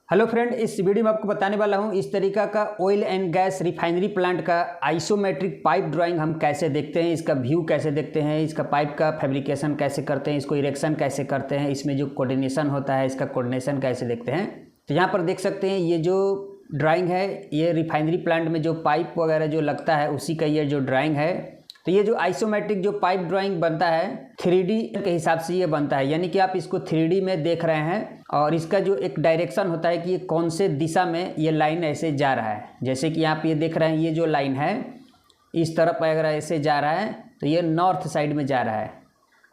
Hello friend, इस video में आपको बताने वाला हूं इस तरीका का oil and gas refinery plant का आइसोमेट्रिक पाइप ड्राइंग हम कैसे देखते हैं, इसका व्यू कैसे देखते हैं, इसका पाइप का फैब्रिकेशन कैसे करते हैं, इसको इरेक्शन कैसे करते हैं, इसमें जो कोऑर्डिनेशन होता है इसका कोऑर्डिनेशन कैसे देखते हैं। तो यहाँ पर देख सकते हैं ये जो ड्राइंग है ये रिफाइनरी प्लांट में जो पाइप वगैरह जो लगता है उसी का ये जो ड्राइंग है। तो ये जो आइसोमेट्रिक जो पाइप ड्राइंग बनता है 3D के हिसाब से ये बनता है, यानी कि आप इसको 3D में देख रहे हैं और इसका जो एक डायरेक्शन होता है कि ये कौन से दिशा में ये लाइन ऐसे जा रहा है। जैसे कि आप ये देख रहे हैं ये जो लाइन है इस तरफ अगर ऐसे जा रहा है तो ये नॉर्थ साइड में जा रहा है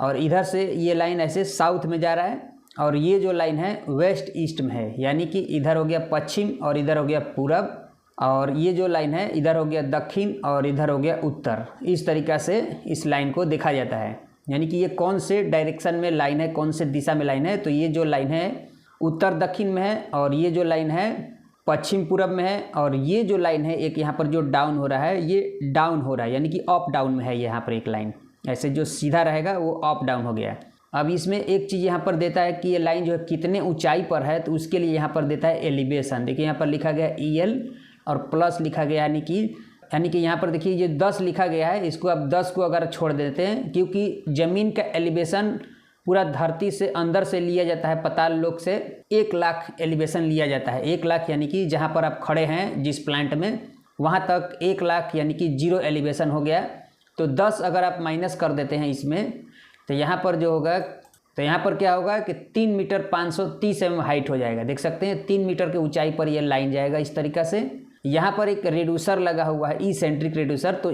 और इधर से ये लाइन ऐसे साउथ में जा रहा है और ये जो लाइन है वेस्ट ईस्ट में है, यानी कि इधर हो गया पश्चिम और इधर हो गया पूरब और ये जो लाइन है इधर हो गया दक्षिण और इधर हो गया उत्तर। इस तरीक़ा से इस लाइन को देखा जाता है, यानी कि ये कौन से डायरेक्शन में लाइन है, कौन से दिशा में लाइन है। तो ये जो लाइन है उत्तर दक्षिण में है और ये जो लाइन है पश्चिम पूरब में है और ये जो लाइन है एक यहाँ पर जो डाउन हो रहा है ये डाउन हो रहा है, यानी कि अप डाउन में है। यहाँ पर एक लाइन ऐसे जो सीधा रहेगा वो अप डाउन हो गया। अब इसमें एक चीज़ यहाँ पर देता है कि ये लाइन जो है कितने ऊंचाई पर है, तो उसके लिए यहाँ पर देता है एलिवेशन। देखिए यहाँ पर लिखा गया EL और प्लस लिखा गया, यानी कि यहाँ पर देखिए ये 10 लिखा गया है, इसको आप 10 को अगर छोड़ देते हैं क्योंकि ज़मीन का एलिवेशन पूरा धरती से अंदर से लिया जाता है, पाताल लोक से 1 लाख एलिवेशन लिया जाता है। 1 लाख यानी कि जहाँ पर आप खड़े हैं जिस प्लांट में वहाँ तक 1 लाख यानी कि 0 एलिवेशन हो गया। तो 10 अगर आप माइनस कर देते हैं इसमें तो यहाँ पर जो होगा, तो यहाँ पर क्या होगा कि 3 मीटर 530 mm हाइट हो जाएगा। देख सकते हैं 3 मीटर के ऊंचाई पर यह लाइन जाएगा इस तरीक़ा से। यहाँ पर एक रेड्यूसर लगा हुआ है ई-सेंट्रिक रेड्यूसर, तो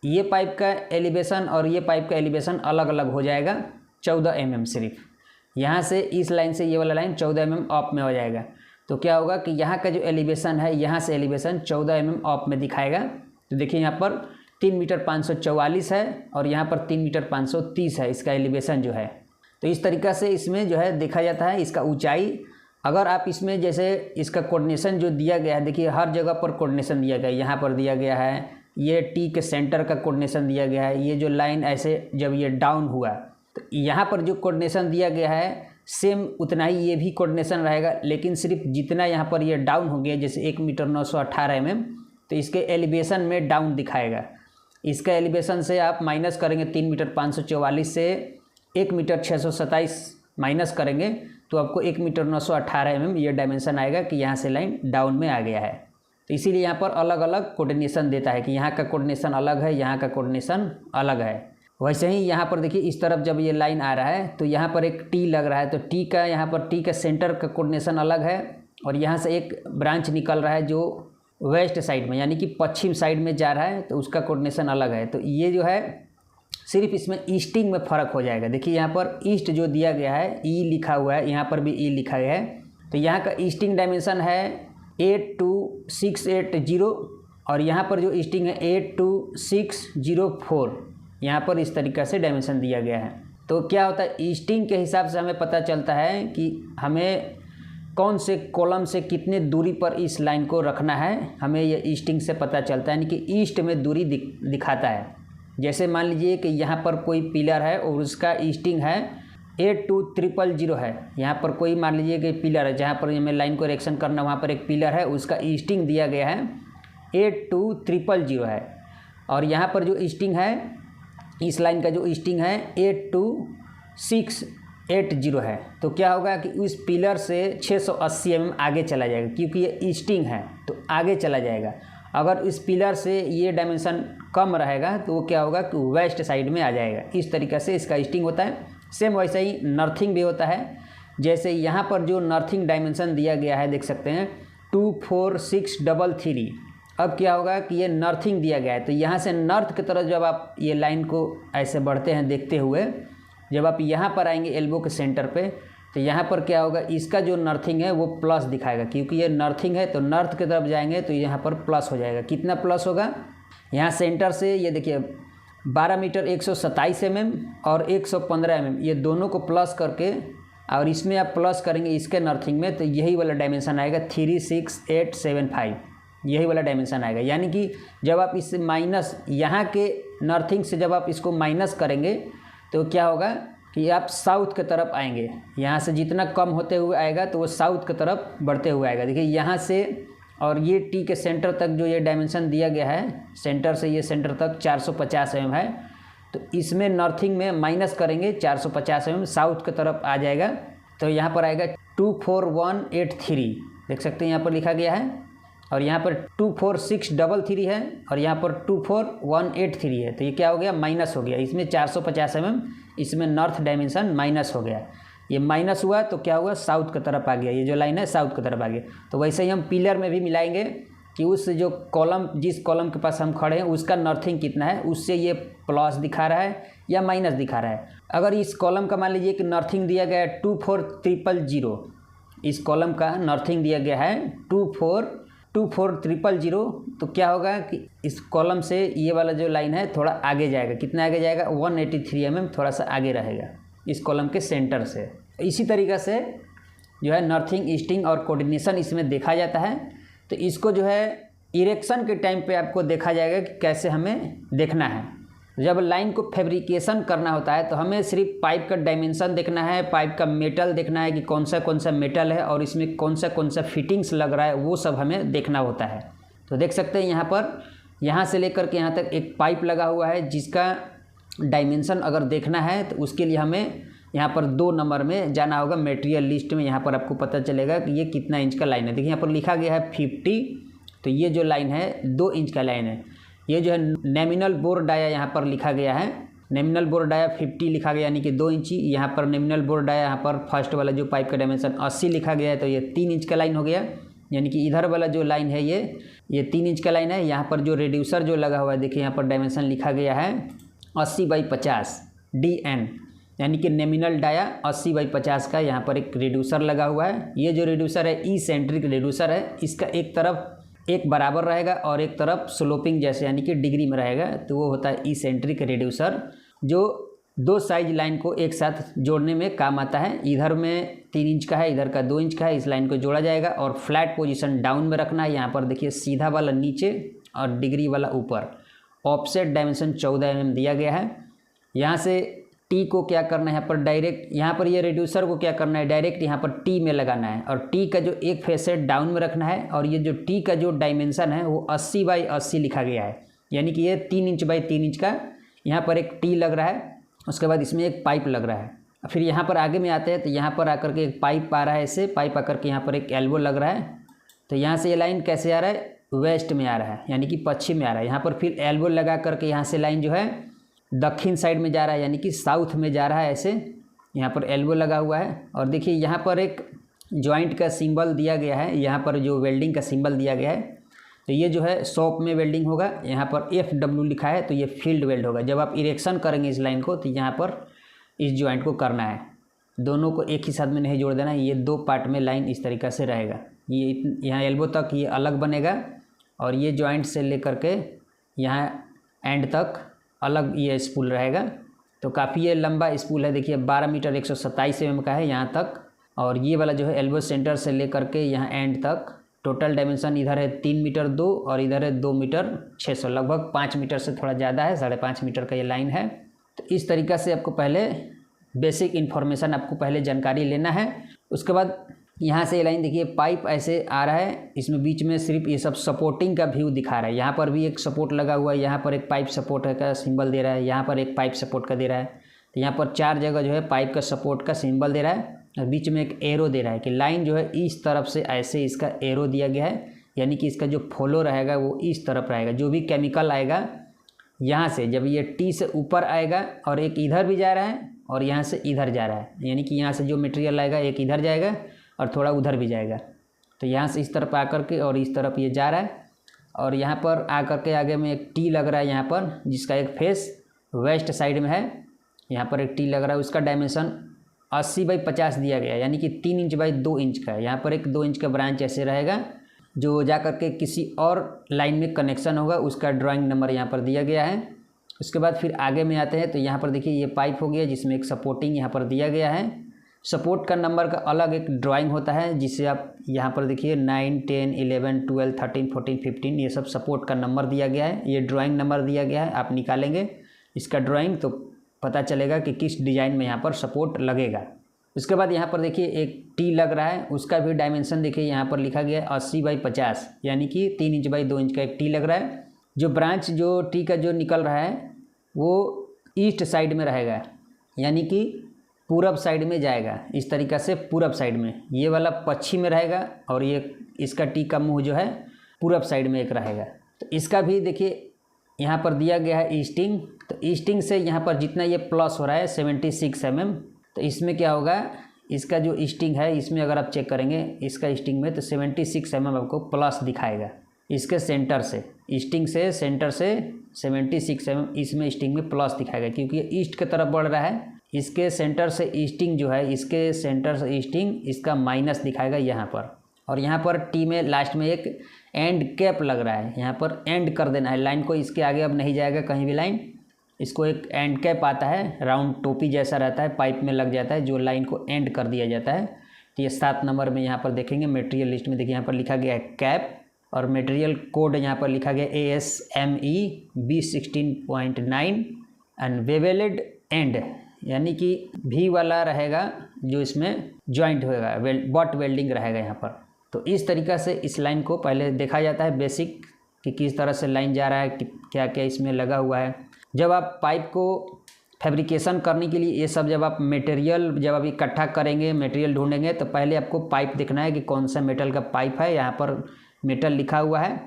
ये पाइप का एलिवेशन और ये पाइप का एलिवेशन अलग अलग हो जाएगा 14 mm सिर्फ। यहाँ से इस लाइन से ये वाला लाइन 14 mm अप में हो जाएगा। तो क्या होगा कि यहाँ का जो एलिवेशन है यहाँ से एलिवेशन 14 mm अप में दिखाएगा। तो देखिए यहाँ पर 3 मीटर 544 है और यहाँ पर 3 मीटर 530 है इसका एलिवेशन जो है। तो इस तरीक़ा से इसमें जो है देखा जाता है इसका ऊंचाई। अगर आप इसमें जैसे इसका कोऑर्डिनेशन जो दिया गया है, देखिए हर जगह पर कोऑर्डिनेशन दिया गया है, यहाँ पर दिया गया है, ये टी के सेंटर का कोऑर्डिनेशन दिया गया है। ये जो लाइन ऐसे जब ये डाउन हुआ तो यहाँ पर जो कोऑर्डिनेशन दिया गया है सेम उतना ही ये भी कोऑर्डिनेशन रहेगा, लेकिन सिर्फ जितना यहाँ पर ये डाउन हो गया जैसे 1 मीटर 918 mm, तो इसके एलिवेशन में डाउन दिखाएगा। इसका एलिवेशन से आप माइनस करेंगे 3 मीटर 544 से 1 मीटर 627 माइनस करेंगे तो आपको 1 मीटर 918 mm ये डायमेंशन आएगा कि यहाँ से लाइन डाउन में आ गया है। तो इसीलिए यहाँ पर अलग अलग कोऑर्डिनेशन देता है कि यहाँ का कोऑर्डिनेशन अलग है, यहाँ का कोऑर्डिनेशन अलग है। वैसे ही यहाँ पर देखिए इस तरफ जब ये लाइन आ रहा है तो यहाँ पर एक टी लग रहा है, तो टी का यहाँ पर टी का सेंटर का कोऑर्डिनेशन अलग है और यहाँ से एक ब्रांच निकल रहा है जो वेस्ट साइड में यानी कि पश्चिम साइड में जा रहा है, तो उसका कोऑर्डिनेशन अलग है। तो ये जो है सिर्फ इसमें ईस्टिंग में फ़र्क हो जाएगा। देखिए यहाँ पर ईस्ट जो दिया गया है ई लिखा हुआ है, यहाँ पर भी ई लिखा गया है। तो यहाँ का ईस्टिंग डायमेंशन है 82680 और यहाँ पर जो ईस्टिंग है 82604। यहाँ पर इस तरीक़ा से डायमेंशन दिया गया है। तो क्या होता है ईस्टिंग के हिसाब से हमें पता चलता है कि हमें कौन से कॉलम से कितने दूरी पर इस लाइन को रखना है, हमें ये ईस्टिंग से पता चलता है, यानी कि ईस्ट में दूरी दिखाता है। जैसे मान लीजिए कि यहाँ पर कोई पिलर है और उसका ईस्टिंग है 82000 है। यहाँ पर कोई मान लीजिए कि पिलर है जहाँ पर हमें लाइन को इरेक्शन करना, वहाँ पर एक पिलर है उसका ईस्टिंग दिया गया है 82000 है और यहाँ पर जो ईस्टिंग है इस लाइन का जो ईस्टिंग है 82680 है। तो क्या होगा कि उस पिलर से 680 mm आगे चला जाएगा क्योंकि ये ईस्टिंग है तो आगे चला जाएगा। अगर इस पिलर से ये डायमेंशन कम रहेगा तो वो क्या होगा कि वेस्ट साइड में आ जाएगा। इस तरीक़े से इसका ईस्टिंग होता है। सेम वैसे ही नर्थिंग भी होता है। जैसे यहाँ पर जो नर्थिंग डायमेंशन दिया गया है देख सकते हैं 24633। अब क्या होगा कि ये नर्थिंग दिया गया है, तो यहाँ से नॉर्थ की तरफ जब आप ये लाइन को ऐसे बढ़ते हैं देखते हुए, जब आप यहाँ पर आएंगे एल्बो के सेंटर पे, तो यहाँ पर क्या होगा इसका जो नर्थिंग है वो प्लस दिखाएगा क्योंकि ये नर्थिंग है। तो नॉर्थ की तरफ जाएंगे तो यहाँ पर प्लस हो जाएगा। कितना प्लस होगा, यहाँ सेंटर से ये देखिए 12 मीटर 127 mm और 115 mm ये दोनों को प्लस करके और इसमें आप प्लस करेंगे इसके नर्थिंग में, तो यही वाला डायमेंशन आएगा 36875। यही वाला डायमेंशन आएगा। यानी कि जब आप इस माइनस यहाँ के नर्थिंग से जब आप इसको माइनस करेंगे तो क्या होगा कि आप साउथ की तरफ आएंगे। यहाँ से जितना कम होते हुए आएगा तो वो साउथ की तरफ बढ़ते हुए आएगा। देखिए यहाँ से और ये टी के सेंटर तक जो ये डायमेंशन दिया गया है, सेंटर से ये सेंटर तक 450 mm है। तो इसमें नॉर्थिंग में माइनस करेंगे 450 mm, साउथ की तरफ आ जाएगा तो यहाँ पर आएगा 24183। देख सकते हैं यहाँ पर लिखा गया है, और यहाँ पर 24633 है, और यहाँ पर 24183 है। तो ये क्या हो गया, माइनस हो गया। इसमें 450 mm, इसमें नॉर्थ डायमेंशन माइनस हो गया। ये माइनस हुआ तो क्या हुआ, साउथ की तरफ आ गया। ये जो लाइन है साउथ की तरफ आ गया। तो वैसे ही हम पिलर में भी मिलाएंगे कि उस जो कॉलम, जिस कॉलम के पास हम खड़े हैं उसका नॉर्थिंग कितना है, उससे ये प्लस दिखा रहा है या माइनस दिखा रहा है। अगर इस कॉलम का मान लीजिए कि नॉर्थिंग दिया गया है 24000, इस कॉलम का नॉर्थिंग दिया गया है 24000, तो क्या होगा कि इस कॉलम से ये वाला जो लाइन है थोड़ा आगे जाएगा। कितना आगे जाएगा, 183 mm थोड़ा सा आगे रहेगा इस कॉलम के सेंटर से। इसी तरीक़े से जो है नॉर्थिंग, ईस्टिंग और कोऑर्डिनेशन इसमें देखा जाता है। तो इसको जो है इरेक्शन के टाइम पे आपको देखा जाएगा कि कैसे हमें देखना है। जब लाइन को फैब्रिकेशन करना होता है तो हमें सिर्फ पाइप का डायमेंशन देखना है, पाइप का मेटल देखना है कि कौन सा मेटल है और इसमें कौन सा फिटिंग्स लग रहा है, वो सब हमें देखना होता है। तो देख सकते हैं यहाँ पर, यहाँ से लेकर के यहाँ तक एक पाइप लगा हुआ है जिसका डायमेंशन अगर देखना है तो उसके लिए हमें यहाँ पर 2 नंबर में जाना होगा, मटेरियल लिस्ट में। यहाँ पर आपको पता चलेगा कि ये कितना इंच का लाइन है। देखिए यहाँ पर लिखा गया है 50, तो ये जो लाइन है 2 इंच का लाइन है। ये जो है नॉमिनल बोर डाया यहाँ पर लिखा गया है, नॉमिनल बोर डाया 50 लिखा गया यानी कि 2 इंची। यहाँ पर नॉमिनल बोर डाया, यहाँ पर फर्स्ट वाला जो पाइप का डायमेंशन 80 लिखा गया है, तो ये 3 इंच का लाइन हो गया। यानी कि इधर वाला जो लाइन है ये 3 इंच का लाइन है। यहाँ पर जो रेड्यूसर जो लगा हुआ है, देखिए यहाँ पर डायमेंशन लिखा गया है 80/50 DN, यानी कि नॉमिनल डाया 80/50 का यहाँ पर एक रेड्यूसर लगा हुआ है। ये जो रेड्यूसर है ई सेंट्रिक रेड्यूसर है। इसका एक तरफ एक बराबर रहेगा और एक तरफ स्लोपिंग जैसे यानी कि डिग्री में रहेगा, तो वो होता है ई सेंट्रिक रेड्यूसर, जो 2 साइज लाइन को एक साथ जोड़ने में काम आता है। इधर में 3 इंच का है, इधर का 2 इंच का है। इस लाइन को जोड़ा जाएगा और फ्लैट पोजीशन डाउन में रखना है। यहाँ पर देखिए सीधा वाला नीचे और डिग्री वाला ऊपर। ऑफसेट डायमेंशन 14 mm दिया गया है। यहाँ से टी को क्या करना है, यहाँ पर डायरेक्ट, यहाँ पर ये रेड्यूसर को क्या करना है, डायरेक्ट यहाँ पर टी में लगाना है और टी का जो एक फेसेट डाउन में रखना है। और ये जो टी का जो डायमेंशन है वो 80/80 लिखा गया है, यानी कि ये 3 इंच/3 इंच का यहाँ पर एक टी लग रहा है। उसके बाद इसमें एक पाइप लग रहा है। फिर यहाँ पर आगे में आते हैं तो यहाँ पर आकर के एक पाइप आ रहा है, ऐसे पाइप आकर के यहाँ पर एक एल्बो लग रहा है। तो यहाँ से ये लाइन कैसे आ रहा है, वेस्ट में आ रहा है, यानी कि पश्चिम में आ रहा है। यहाँ पर फिर एल्बो लगा करके यहाँ से लाइन जो है दक्षिण साइड में जा रहा है, यानी कि साउथ में जा रहा है। ऐसे यहाँ पर एल्बो लगा हुआ है। और देखिए यहाँ पर एक जॉइंट का सिंबल दिया गया है, यहाँ पर जो वेल्डिंग का सिंबल दिया गया है, तो ये जो है शॉप में वेल्डिंग होगा। यहाँ पर FW लिखा है, तो ये फील्ड वेल्ड होगा। जब आप इरेक्शन करेंगे इस लाइन को तो यहाँ पर इस जॉइंट को करना है, दोनों को एक ही साथ में नहीं जोड़ देना है। ये 2 पार्ट में लाइन इस तरीक़ा से रहेगा। ये यहाँ एल्बो तक ये अलग बनेगा और ये जॉइंट से लेकर के यहाँ एंड तक अलग ये स्पूल रहेगा। तो काफ़ी ये लंबा स्पूल है। देखिए 12 मीटर 127 mm का है यहाँ तक। और ये वाला जो है एल्बो सेंटर से लेकर के यहाँ एंड तक टोटल डायमेंशन इधर है 3 मीटर 2 और इधर है 2 मीटर 600, लगभग 5 मीटर से थोड़ा ज़्यादा है, 5.5 मीटर का ये लाइन है। तो इस तरीक़ा से आपको पहले बेसिक इन्फॉर्मेशन आपको पहले जानकारी लेना है। उसके बाद यहाँ से ये लाइन देखिए पाइप ऐसे आ रहा है, इसमें बीच में सिर्फ ये सब सपोर्टिंग का व्यू दिखा रहा है। यहाँ पर भी एक सपोर्ट लगा हुआ है, यहाँ पर एक पाइप सपोर्ट का सिंबल दे रहा है, यहाँ पर एक पाइप सपोर्ट का दे रहा है। तो यहाँ पर 4 जगह जो है पाइप का सपोर्ट का सिंबल दे रहा है और बीच में एक एरो दे रहा है कि लाइन जो है इस तरफ से ऐसे इसका एरो दिया गया है, यानी कि इसका जो फ्लो रहेगा वो इस तरफ रहेगा। जो भी केमिकल आएगा यहाँ से, जब ये टी से ऊपर आएगा और एक इधर भी जा रहा है और यहाँ से इधर जा रहा है, यानी कि यहाँ से जो मटेरियल आएगा एक इधर जाएगा और थोड़ा उधर भी जाएगा। तो यहाँ से इस तरफ आकर के और इस तरफ ये जा रहा है। और यहाँ पर आकर के आगे में एक टी लग रहा है यहाँ पर, जिसका एक फेस वेस्ट साइड में है। यहाँ पर एक टी लग रहा है, उसका डायमेंशन 80/50 दिया गया है, यानी कि 3 इंच/2 इंच का है। यहाँ पर एक 2 इंच का ब्रांच ऐसे रहेगा जो जा कर के किसी और लाइन में कनेक्शन होगा, उसका ड्राइंग नंबर यहाँ पर दिया गया है। उसके बाद फिर आगे में आते हैं तो यहाँ पर देखिए ये पाइप हो गया जिसमें एक सपोर्टिंग यहाँ पर दिया गया है। सपोर्ट का नंबर का अलग एक ड्राइंग होता है, जिससे आप यहाँ पर देखिए 9, 10, 11, 12, 13, 14, 15 ये सब सपोर्ट का नंबर दिया गया है। ये ड्राइंग नंबर दिया गया है, आप निकालेंगे इसका ड्राइंग तो पता चलेगा कि किस डिज़ाइन में यहाँ पर सपोर्ट लगेगा। उसके बाद यहाँ पर देखिए एक टी लग रहा है, उसका भी डायमेंशन देखिए यहाँ पर लिखा गया है 80x50, यानी कि 3 इंच बाई 2 इंच का एक टी लग रहा है। जो ब्रांच जो टी का जो निकल रहा है वो ईस्ट साइड में रहेगा, यानी कि पूरब साइड में जाएगा। इस तरीक़ा से पूरब साइड में, ये वाला पश्चिम में रहेगा और ये इसका टी का मुँह जो है पूरब साइड में एक रहेगा। तो इसका भी देखिए यहाँ पर दिया गया है ईस्टिंग। तो ईस्टिंग से यहाँ पर जितना ये प्लस हो रहा है 76 mm, तो इसमें क्या होगा, इसका जो ईस्टिंग है इसमें अगर आप चेक करेंगे इसका ईस्टिंग में, तो 76 mm आपको प्लस दिखाएगा इसके सेंटर से, ईस्टिंग से सेंटर से 76 mm इसमें ईस्टिंग में प्लस दिखाएगा, क्योंकि ये ईस्ट की तरफ बढ़ रहा है। इसके सेंटर से ईस्टिंग जो है, इसके सेंटर से ईस्टिंग इसका माइनस दिखाएगा यहाँ पर। और यहाँ पर टी में लास्ट में एक एंड कैप लग रहा है, यहाँ पर एंड कर देना है लाइन को, इसके आगे अब नहीं जाएगा कहीं भी लाइन। इसको एक एंड कैप आता है, राउंड टोपी जैसा रहता है, पाइप में लग जाता है, जो लाइन को एंड कर दिया जाता है। तो ये 7 नंबर में यहाँ पर देखेंगे मटेरियल लिस्ट में, देखिए यहाँ पर लिखा गया है कैप, और मटेरियल कोड यहाँ पर लिखा गया ASME B16.9 एंड वेवेलेड एंड, यानी कि भी वाला रहेगा जो इसमें जॉइंट होगा, बट वेल्डिंग रहेगा यहाँ पर। तो इस तरीक़ा से इस लाइन को पहले देखा जाता है बेसिक, कि किस तरह से लाइन जा रहा है, क्या क्या इसमें लगा हुआ है। जब आप पाइप को फैब्रिकेशन करने के लिए ये सब जब आप इकट्ठा करेंगे, मटेरियल ढूंढेंगे, तो पहले आपको पाइप देखना है कि कौन सा मेटल का पाइप है। यहाँ पर मेटल लिखा हुआ है,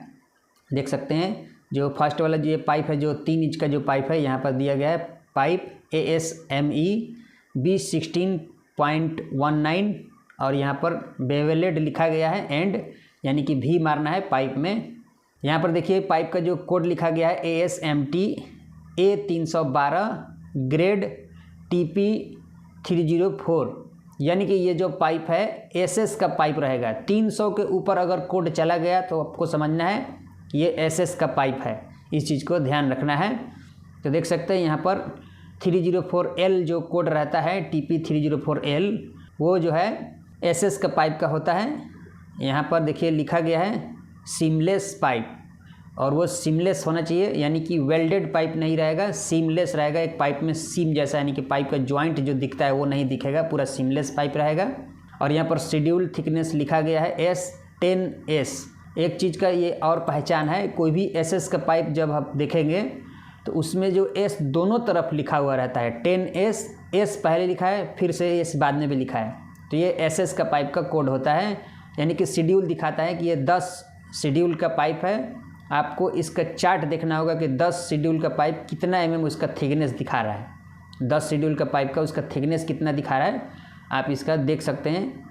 देख सकते हैं। जो फर्स्ट वाला जो ये पाइप है, जो 3 इंच का जो पाइप है, यहाँ पर दिया गया है पाइप ASME B16.19, और यहाँ पर बेवेलेड लिखा गया है एंड, यानी कि भी मारना है पाइप में। यहाँ पर देखिए पाइप का जो कोड लिखा गया है ASMT A312 ग्रेड TP 304, यानी कि ये जो पाइप है SS का पाइप रहेगा। 300 के ऊपर अगर कोड चला गया तो आपको समझना है कि ये SS का पाइप है, इस चीज़ को ध्यान रखना है। तो देख सकते हैं यहाँ पर 304L जो कोड रहता है TP 304L, वो जो है SS का पाइप का होता है। यहाँ पर देखिए लिखा गया है सीमलेस पाइप, और वो सीमलेस होना चाहिए, यानी कि वेल्डेड पाइप नहीं रहेगा, सीमलेस रहेगा। एक पाइप में सीम जैसा, यानी कि पाइप का जॉइंट जो दिखता है वो नहीं दिखेगा, पूरा सीमलेस पाइप रहेगा। और यहाँ पर शेड्यूल थिकनेस लिखा गया है S10S। एक चीज़ का ये और पहचान है, कोई भी SS का पाइप जब आप देखेंगे तो उसमें जो S दोनों तरफ लिखा हुआ रहता है। 10S, S पहले लिखा है, फिर से S बाद में भी लिखा है, तो ये SS का पाइप का कोड होता है। यानी कि शेड्यूल दिखाता है कि ये 10 शेड्यूल का पाइप है। आपको इसका चार्ट देखना होगा कि 10 शेड्यूल का पाइप कितना mm उसका थिकनेस दिखा रहा है। 10 शेड्यूल का पाइप का उसका थिकनेस कितना दिखा रहा है, आप इसका देख सकते हैं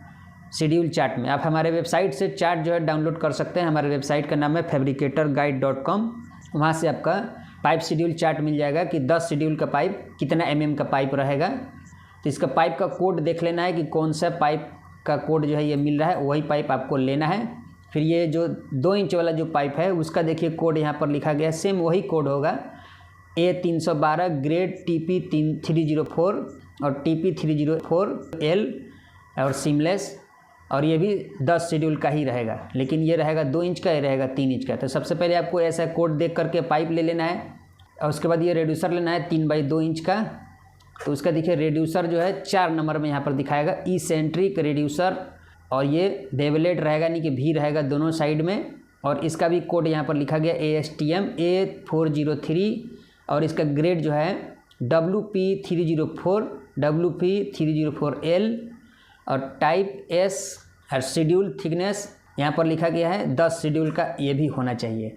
शेड्यूल चार्ट में। आप हमारे वेबसाइट से चार्ट जो है डाउनलोड कर सकते हैं। हमारे वेबसाइट का नाम है fabricatorguide.com। वहाँ से आपका पाइप शेड्यूल चार्ट मिल जाएगा कि 10 शेड्यूल का पाइप कितना mm का पाइप रहेगा। तो इसका पाइप का कोड देख लेना है कि कौन सा पाइप का कोड जो है ये मिल रहा है, वही पाइप आपको लेना है। फिर ये जो 2 इंच वाला जो पाइप है उसका देखिए कोड यहाँ पर लिखा गया है, सेम वही कोड होगा A312 ग्रेड TP 304 और TP 304L और सीमलेस, और ये भी 10 शेड्यूल का ही रहेगा, लेकिन ये रहेगा 2 इंच का, ये रहेगा 3 इंच का। तो सबसे पहले आपको ऐसा कोड देख करके पाइप ले लेना है, और उसके बाद ये रेड्यूसर लेना है 3x2 इंच का। तो उसका देखिए रेड्यूसर जो है 4 नंबर में यहाँ पर दिखाएगा, इसेंट्रिक रेड्यूसर, और ये बेवेलेड रहेगा, यानी कि भी रहेगा दोनों साइड में। और इसका भी कोड यहाँ पर लिखा गया ASTM A403, और इसका ग्रेड जो है WP304 WP304L, और टाइप S, और शेड्यूल थिकनेस यहाँ पर लिखा गया है 10 शेड्यूल का, ये भी होना चाहिए।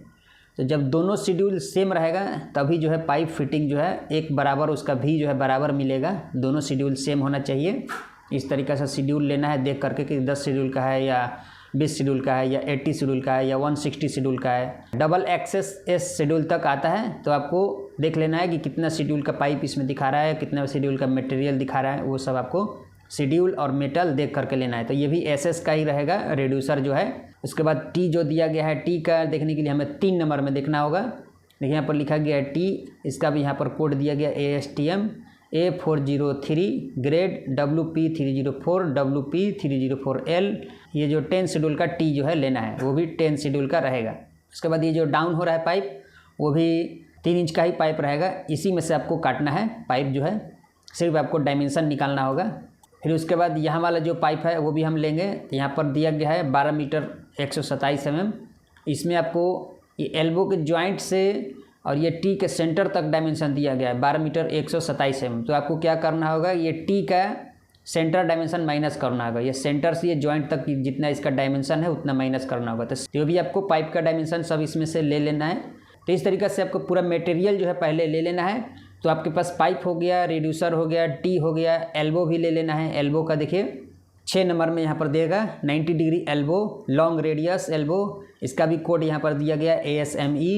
तो जब दोनों शेड्यूल सेम रहेगा तभी जो है पाइप फिटिंग जो है एक बराबर, उसका भी जो है बराबर मिलेगा। दोनों शेड्यूल सेम होना चाहिए। इस तरीक़े से शेड्यूल लेना है देख करके कि 10 शेड्यूल का है या 20 शेड्यूल का है या 80 शेड्यूल का है या 160 शेड्यूल का है। डबल एक्सेस S शेड्यूल तक आता है, तो आपको देख लेना है कि कितना शेड्यूल का पाइप इसमें दिखा रहा है, कितना शेड्यूल का मटेरियल दिखा रहा है, वो सब आपको शेड्यूल और मेटल देख करके लेना है। तो ये भी SS का ही रहेगा रेड्यूसर जो है। उसके बाद T जो दिया गया है, T का देखने के लिए हमें 3 नंबर में देखना होगा। देखिए यहाँ पर लिखा गया है T, इसका भी यहाँ पर कोड दिया गया ASTM A403 grade WP304 WP304L। ये जो 10 शेड्यूल का T जो है लेना है, वो भी 10 शेड्यूल का रहेगा। उसके बाद ये जो डाउन हो रहा है पाइप, वो भी 3 इंच का ही पाइप रहेगा, इसी में से आपको काटना है पाइप जो है, सिर्फ आपको डायमेंशन निकालना होगा। फिर उसके बाद यहाँ वाला जो पाइप है वो भी हम लेंगे। यहाँ पर दिया गया है 12 मीटर 127 mm। इसमें आपको ये एल्बो के जॉइंट से और ये टी के सेंटर तक डायमेंशन दिया गया है 12 मीटर 127 mm। तो आपको क्या करना होगा, ये टी का सेंटर डायमेंशन माइनस करना होगा, ये सेंटर से ये जॉइंट तक जितना इसका डायमेंशन है उतना माइनस करना होगा। तो जो भी आपको पाइप का डायमेंशन सब इसमें से ले लेना है। तो इस तरीक़े से आपको पूरा मटेरियल जो है पहले ले लेना है। तो आपके पास पाइप हो गया, रिड्यूसर हो गया, टी हो गया, एल्बो भी ले लेना है। एल्बो का देखिए 6 नंबर में यहाँ पर देगा 90 degree elbow, long radius elbow, इसका भी कोड यहाँ पर दिया गया ASME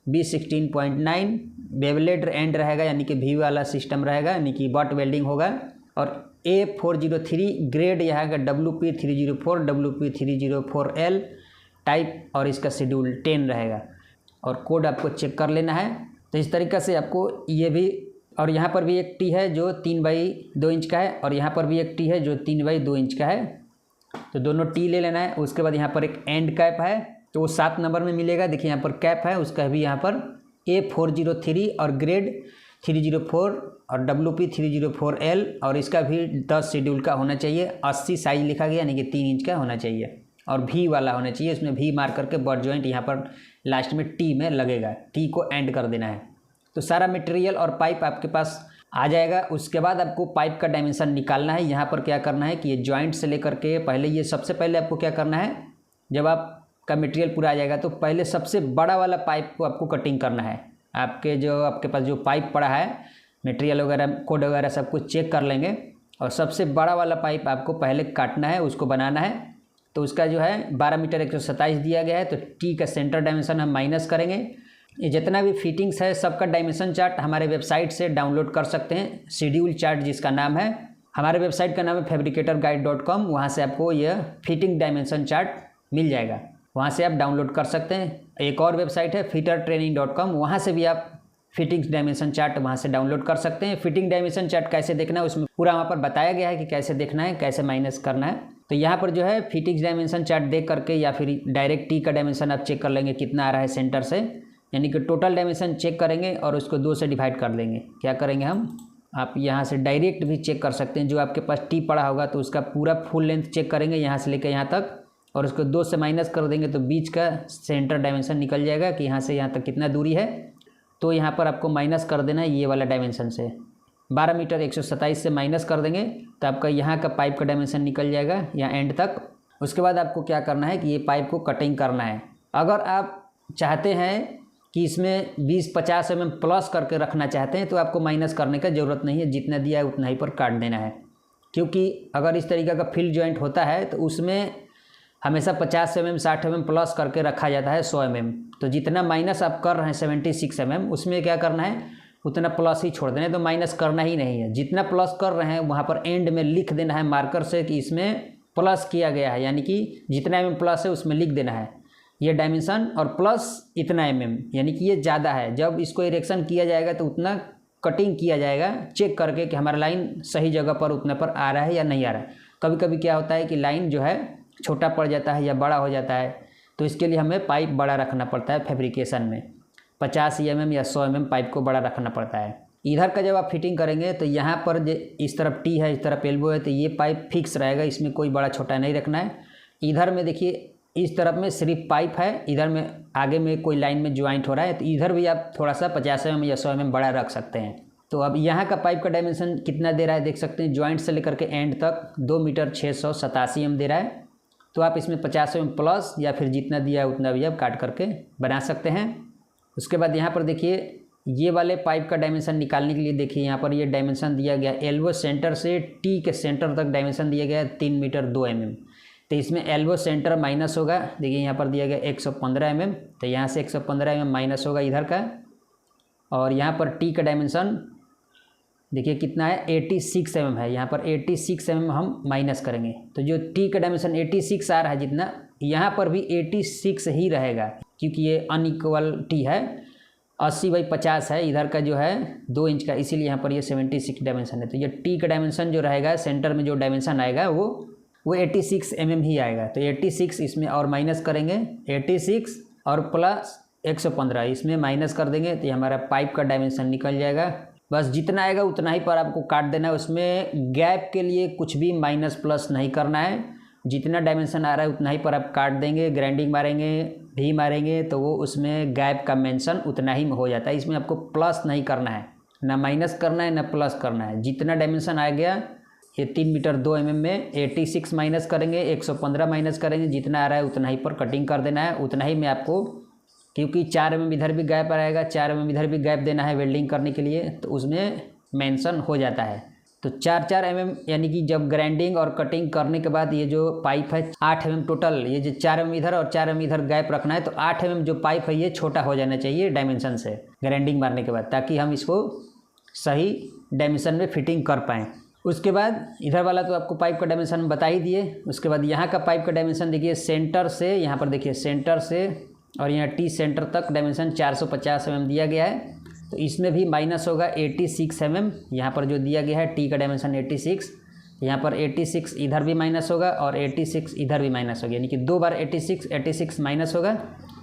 B16.9। बेवलेट एंड रहेगा यानी कि भी वाला सिस्टम रहेगा, यानी कि बट वेल्डिंग होगा। और A403 ग्रेड यहाँ का WP304 WP304L टाइप, और इसका शेड्यूल 10 रहेगा। और कोड आपको चेक कर लेना है। तो इस तरीक़े से आपको ये भी, और यहाँ पर भी एक टी है जो 3/2 इंच का है, और यहाँ पर भी एक टी है जो 3/2 इंच का है। तो दोनों टी ले लेना है। उसके बाद यहाँ पर एक एंड कैप है, तो वो 7 नंबर में मिलेगा। देखिए यहाँ पर कैप है, उसका भी यहाँ पर A403 और ग्रेड 304 और WP304L, और इसका भी 10 शेड्यूल का होना चाहिए। 80 साइज लिखा गया, यानी कि 3 इंच का होना चाहिए, और भी वाला होना चाहिए। इसमें भी मार करके बट जॉइंट यहाँ पर लास्ट में टी में लगेगा, टी को एंड कर देना है। तो सारा मटेरियल और पाइप आपके पास आ जाएगा। उसके बाद आपको पाइप का डायमेंशन निकालना है। यहाँ पर क्या करना है कि ये जॉइंट से लेकर के पहले, ये सबसे पहले आपको क्या करना है, जब आपका मटेरियल पूरा आ जाएगा तो पहले सबसे बड़ा वाला पाइप को आपको कटिंग करना है। आपके पास जो पाइप पड़ा है, मटेरियल वगैरह कोड वगैरह सब कुछ चेक कर लेंगे, और सबसे बड़ा वाला पाइप आपको पहले काटना है, उसको बनाना है। तो उसका जो है 12 मीटर 127 दिया गया है। तो टी का सेंटर डायमेंशन हम माइनस करेंगे। ये जितना भी फिटिंग्स है सबका डायमेंशन चार्ट हमारे वेबसाइट से डाउनलोड कर सकते हैं, शेड्यूल चार्ट जिसका नाम है। हमारे वेबसाइट का नाम है fabricatorguide.com। वहाँ से आपको यह फिटिंग डायमेंशन चार्ट मिल जाएगा, वहाँ से आप डाउनलोड कर सकते हैं। एक और वेबसाइट है fittertraining.com, वहाँ से भी आप फिटिंग्स डायमेंशन चार्ट वहाँ से डाउनलोड कर सकते हैं। फिटिंग डायमेंशन चार्ट कैसे देखना है उसमें पूरा वहाँ पर बताया गया है कि कैसे देखना है, कैसे माइनस करना है। तो यहाँ पर जो है फिटिंग्स डायमेंशन चार्ट देख करके या फिर डायरेक्ट टी का डायमेंशन आप चेक कर लेंगे कितना आ रहा है सेंटर से, यानी कि टोटल डायमेंशन चेक करेंगे और उसको 2 से डिवाइड कर देंगे। क्या करेंगे हम, आप यहाँ से डायरेक्ट भी चेक कर सकते हैं। जो आपके पास टी पड़ा होगा तो उसका पूरा फुल लेंथ चेक करेंगे यहाँ से लेकर यहाँ तक, और उसको 2 से माइनस कर देंगे तो बीच का सेंटर डायमेंशन निकल जाएगा कि यहाँ से यहाँ तक कितना दूरी है। तो यहाँ पर आपको माइनस कर देना है ये वाला डायमेंशन से, 12 मीटर 127 से माइनस कर देंगे तो आपका यहाँ का पाइप का डायमेंशन निकल जाएगा यहाँ एंड तक। उसके बाद आपको क्या करना है कि ये पाइप को कटिंग करना है। अगर आप चाहते हैं कि इसमें 20-50 mm प्लस करके रखना चाहते हैं तो आपको माइनस करने का ज़रूरत नहीं है, जितना दिया है उतना ही पर काट देना है। क्योंकि अगर इस तरीके का फील्ड जॉइंट होता है तो उसमें हमेशा 50 mm 60 mm प्लस करके रखा जाता है 100 mm। तो जितना माइनस आप कर रहे हैं 76 mm, उसमें क्या करना है उतना प्लस ही छोड़ देना है, तो माइनस करना ही नहीं है। जितना प्लस कर रहे हैं वहाँ पर एंड में लिख देना है मार्कर से कि इसमें प्लस किया गया है, यानी कि जितना mm प्लस है उसमें लिख देना है ये डायमेंशन और प्लस इतना mm, यानी कि ये ज़्यादा है। जब इसको इरेक्शन किया जाएगा तो उतना कटिंग किया जाएगा चेक करके कि हमारा लाइन सही जगह पर उतना पर आ रहा है या नहीं आ रहा है। कभी कभी क्या होता है कि लाइन जो है छोटा पड़ जाता है या बड़ा हो जाता है, तो इसके लिए हमें पाइप बड़ा रखना पड़ता है। फैब्रिकेशन में 50 mm या 100 mm पाइप को बड़ा रखना पड़ता है। इधर का जब आप फिटिंग करेंगे तो यहाँ पर इस तरफ टी है, इस तरफ एल्बो है, तो ये पाइप फिक्स रहेगा, इसमें कोई बड़ा छोटा नहीं रखना है। इधर में देखिए इस तरफ में सिर्फ पाइप है, इधर में आगे में कोई लाइन में ज्वाइंट हो रहा है, तो इधर भी आप थोड़ा सा 50 mm या 100 mm बड़ा रख सकते हैं। तो अब यहाँ का पाइप का डायमेंशन कितना दे रहा है देख सकते हैं, ज्वाइंट से लेकर के एंड तक 2 मीटर 687 mm दे रहा है। तो आप इसमें 50 mm प्लस या फिर जितना दिया है उतना भी आप काट करके बना सकते हैं। उसके बाद यहाँ पर देखिए ये वाले पाइप का डायमेंशन निकालने के लिए देखिए यहाँ पर ये डायमेंशन दिया गया एल्बो सेंटर से टी के सेंटर तक डायमेंशन दिया गया है 3 मीटर 2 mm। तो इसमें एल्बो सेंटर माइनस होगा, देखिए यहाँ पर दिया गया 115 mm, तो यहाँ से 115 mm माइनस होगा इधर का। और यहाँ पर टी का डायमेंशन देखिए कितना है 86 mm है, यहाँ पर 86 mm हम माइनस करेंगे। तो जो टी का डायमेंशन 86 आ रहा है जितना, यहाँ पर भी 86 ही रहेगा क्योंकि ये अनइक्वल टी है। 80/50 है इधर का जो है 2 इंच का, इसीलिए यहाँ पर ये 76 डायमेंशन है। तो ये टी का डायमेंशन जो रहेगा सेंटर में जो डायमेंशन आएगा वो 86 mm ही आएगा। तो 86 इसमें और माइनस करेंगे 86 और प्लस 115, इसमें माइनस कर देंगे तो ये हमारा पाइप का डायमेंशन निकल जाएगा। बस जितना आएगा उतना ही पर आपको काट देना है, उसमें गैप के लिए कुछ भी माइनस प्लस नहीं करना है। जितना डायमेंशन आ रहा है उतना ही पर आप काट देंगे, ग्राइंडिंग मारेंगे, भी मारेंगे तो वो उसमें गैप का मेंशन उतना ही हो जाता है। इसमें आपको प्लस नहीं करना है, ना माइनस करना है ना प्लस करना है। जितना डायमेंशन आ गया ये 3 मीटर 2 mm में 86 माइनस करेंगे, 115 माइनस करेंगे, जितना आ रहा है उतना ही पर कटिंग कर देना है। उतना ही में आपको, क्योंकि 4 mm इधर भी गैप आएगा, 4 mm इधर भी गैप देना है वेल्डिंग करने के लिए, तो उसमें मेंशन हो जाता है। तो 4-4 mm यानी कि जब ग्राइंडिंग और कटिंग करने के बाद ये जो पाइप है 8 mm टोटल, ये जो 4 mm इधर और 4 mm इधर गैप रखना है, तो 8 mm जो पाइप है ये छोटा हो जाना चाहिए डायमेंशन से ग्राइंडिंग मारने के बाद, ताकि हम इसको सही डायमेंशन में फिटिंग कर पाएँ। उसके बाद इधर वाला तो आपको पाइप का डायमेंशन बता ही दिए। उसके बाद यहाँ का पाइप का डायमेंशन देखिए, सेंटर से यहाँ पर देखिए, सेंटर से और यहाँ टी सेंटर तक डायमेंशन 450 mm दिया गया है। तो इसमें भी माइनस होगा 86 mm, यहाँ पर जो दिया गया है टी का डायमेंशन 86, यहाँ पर 86 इधर भी माइनस होगा और 86 इधर भी माइनस होगा, यानी कि 2 बार 86 माइनस होगा।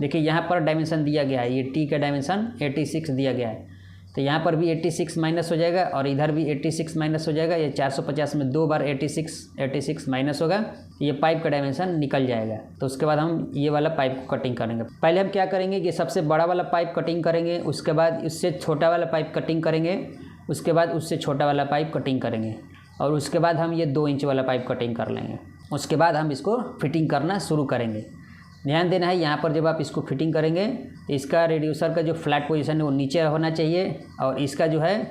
देखिए यहाँ पर डायमेंशन दिया गया है, ये टी का डायमेंशन 86 दिया गया है, तो यहाँ पर भी 86 माइनस हो जाएगा और इधर भी 86 माइनस हो जाएगा। ये 450 में 2 बार 86 माइनस होगा, ये पाइप का डायमेंशन निकल जाएगा। तो उसके बाद हम ये वाला पाइप को कटिंग करेंगे। पहले हम क्या करेंगे कि सबसे बड़ा वाला पाइप कटिंग करेंगे, उसके बाद उससे छोटा वाला पाइप कटिंग करेंगे, उसके बाद उससे छोटा वाला पाइप कटिंग करेंगे, और उसके बाद हम ये 2 इंच वाला पाइप कटिंग कर लेंगे। उसके बाद हम इसको फिटिंग करना शुरू करेंगे। ध्यान देना है, यहाँ पर जब आप इसको फिटिंग करेंगे तो इसका रेड्यूसर का जो फ्लैट पोजीशन है वो नीचे होना चाहिए, और इसका जो है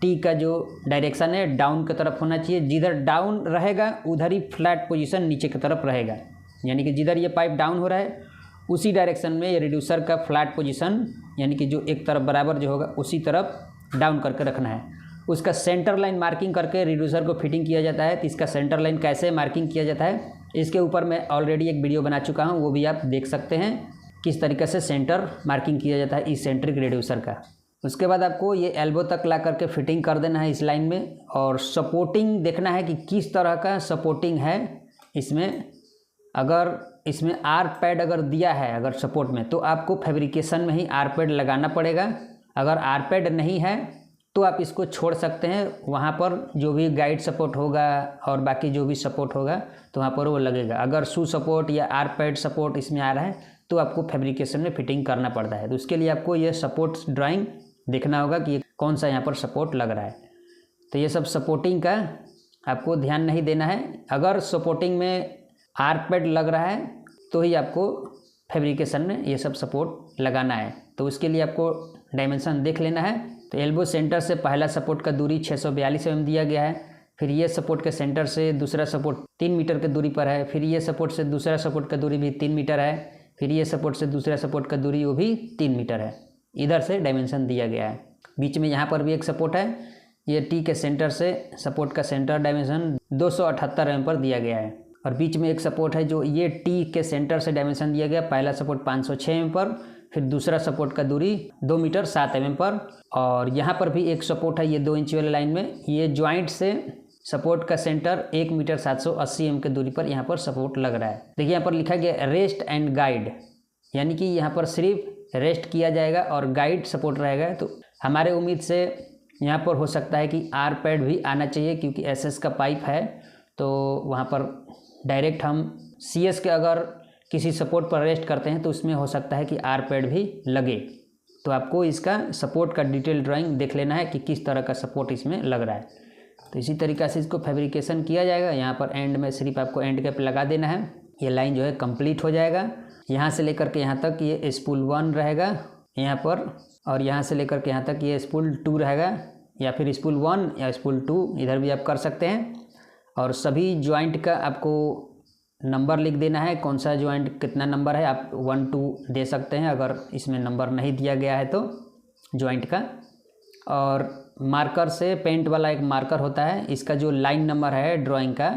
टी का जो डायरेक्शन है डाउन की तरफ होना चाहिए। जिधर डाउन रहेगा उधर ही फ्लैट पोजीशन नीचे की तरफ रहेगा, यानी कि जिधर ये पाइप डाउन हो रहा है उसी डायरेक्शन में ये रेड्यूसर का फ्लैट पोजीशन, यानी कि जो एक तरफ बराबर जो होगा उसी तरफ डाउन करके रखना है। उसका सेंटर लाइन मार्किंग करके रेड्यूसर को फिटिंग किया जाता है। तो इसका सेंटर लाइन कैसे मार्किंग किया जाता है, इसके ऊपर मैं ऑलरेडी एक वीडियो बना चुका हूँ, वो भी आप देख सकते हैं किस तरीके से सेंटर मार्किंग किया जाता है इस सेंट्रिक रेड्यूसर का। उसके बाद आपको ये एल्बो तक ला करके फिटिंग कर देना है इस लाइन में, और सपोर्टिंग देखना है कि किस तरह का सपोर्टिंग है इसमें। अगर इसमें आर पैड अगर दिया है अगर सपोर्ट में, तो आपको फैब्रिकेशन में ही आर पैड लगाना पड़ेगा। अगर आर पैड नहीं है तो आप इसको छोड़ सकते हैं, वहाँ पर जो भी गाइड सपोर्ट होगा और बाकी जो भी सपोर्ट होगा तो वहाँ पर वो लगेगा। अगर शू सपोर्ट या आर पैड सपोर्ट इसमें आ रहा है तो आपको फैब्रिकेशन में फिटिंग करना पड़ता है। तो उसके लिए आपको ये सपोर्ट ड्राइंग देखना होगा कि कौन सा यहाँ पर सपोर्ट लग रहा है। तो ये सब सपोर्टिंग का आपको ध्यान नहीं देना है। अगर सपोर्टिंग में आर पैड लग रहा है तो ही आपको फैब्रिकेशन में ये सब सपोर्ट लगाना है। तो उसके लिए आपको डायमेंशन देख लेना है। तो एल्बो सेंटर से पहला सपोर्ट का दूरी 642 mm दिया गया है। फिर ये सपोर्ट के सेंटर से दूसरा सपोर्ट 3 मीटर की दूरी पर है। फिर ये सपोर्ट से दूसरा सपोर्ट का दूरी भी 3 मीटर है। फिर ये सपोर्ट से दूसरा सपोर्ट का दूरी वो भी 3 मीटर है। इधर से डायमेंशन दिया गया है। बीच में यहाँ पर भी एक सपोर्ट है। ये टी के सेंटर से सपोर्ट का सेंटर डायमेंशन 278 mm पर दिया गया है। और बीच में एक सपोर्ट है जो ये टी के सेंटर से डायमेंशन दिया गया। पहला सपोर्ट 506 mm पर, फिर दूसरा सपोर्ट का दूरी 2 मीटर 7 mm पर। और यहाँ पर भी एक सपोर्ट है ये 2 इंच वाले लाइन में। ये जॉइंट से सपोर्ट का सेंटर 1 मीटर 780 mm की दूरी पर यहाँ पर सपोर्ट लग रहा है। देखिए यहाँ पर लिखा गया रेस्ट एंड गाइड, यानी कि यहाँ पर सिर्फ रेस्ट किया जाएगा और गाइड सपोर्ट रहेगा। तो हमारे उम्मीद से यहाँ पर हो सकता है कि आर पैड भी आना चाहिए, क्योंकि एसएस का पाइप है तो वहाँ पर डायरेक्ट हम सीएस के अगर किसी सपोर्ट पर रेस्ट करते हैं तो उसमें हो सकता है कि आर पैड भी लगे। तो आपको इसका सपोर्ट का डिटेल ड्राइंग देख लेना है कि किस तरह का सपोर्ट इसमें लग रहा है। तो इसी तरीक़े से इसको फैब्रिकेशन किया जाएगा। यहाँ पर एंड में सिर्फ आपको एंड कैप लगा देना है। ये लाइन जो है कंप्लीट हो जाएगा। यहाँ से लेकर के यहाँ तक ये स्पूल 1 रहेगा यहाँ पर, और यहाँ से लेकर के यहाँ तक ये स्पूल 2 रहेगा, या फिर स्पूल 1 या स्पूल 2 इधर भी आप कर सकते हैं। और सभी जॉइंट का आपको नंबर लिख देना है, कौन सा जॉइंट कितना नंबर है। आप 1 2 दे सकते हैं अगर इसमें नंबर नहीं दिया गया है तो जॉइंट का। और मार्कर से पेंट वाला एक मार्कर होता है, इसका जो लाइन नंबर है ड्राइंग का,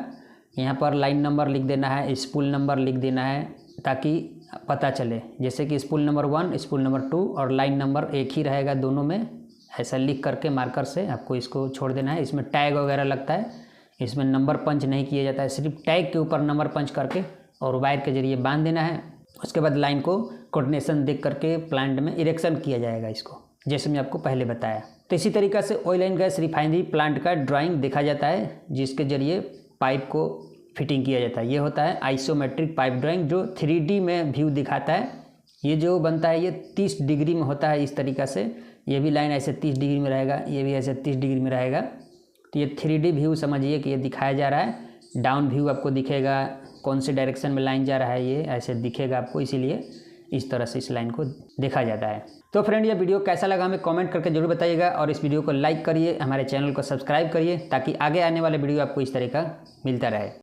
यहाँ पर लाइन नंबर लिख देना है, स्पूल नंबर लिख देना है, ताकि पता चले। जैसे कि स्पूल नंबर 1, स्पूल नंबर 2 और लाइन नंबर एक ही रहेगा दोनों में। ऐसा लिख करके मार्कर से आपको इसको छोड़ देना है। इसमें टैग वगैरह लगता है, इसमें नंबर पंच नहीं किया जाता है, सिर्फ टैग के ऊपर नंबर पंच करके और वायर के जरिए बांध देना है। उसके बाद लाइन को कोऑर्डिनेशन देख करके प्लांट में इरेक्शन किया जाएगा इसको, जैसे मैं आपको पहले बताया। तो इसी तरीक़े से oil and gas refinery plant का ड्राइंग देखा जाता है, जिसके ज़रिए पाइप को फिटिंग किया जाता है। ये होता है आइसोमेट्रिक पाइप ड्राइंग, जो 3D में व्यू दिखाता है। ये जो बनता है ये 30 डिग्री में होता है इस तरीक़ा से। ये भी लाइन ऐसे 30 डिग्री में रहेगा, ये भी ऐसे 30 डिग्री में रहेगा। तो ये 3D व्यू समझिए कि ये दिखाया जा रहा है। डाउन व्यू आपको दिखेगा, कौन से डायरेक्शन में लाइन जा रहा है ये ऐसे दिखेगा आपको, इसीलिए इस तरह से इस लाइन को देखा जाता है। तो फ्रेंड, ये वीडियो कैसा लगा हमें कमेंट करके जरूर बताइएगा, और इस वीडियो को लाइक करिए, हमारे चैनल को सब्सक्राइब करिए, ताकि आगे आने वाले वीडियो आपको इस तरह का मिलता रहे।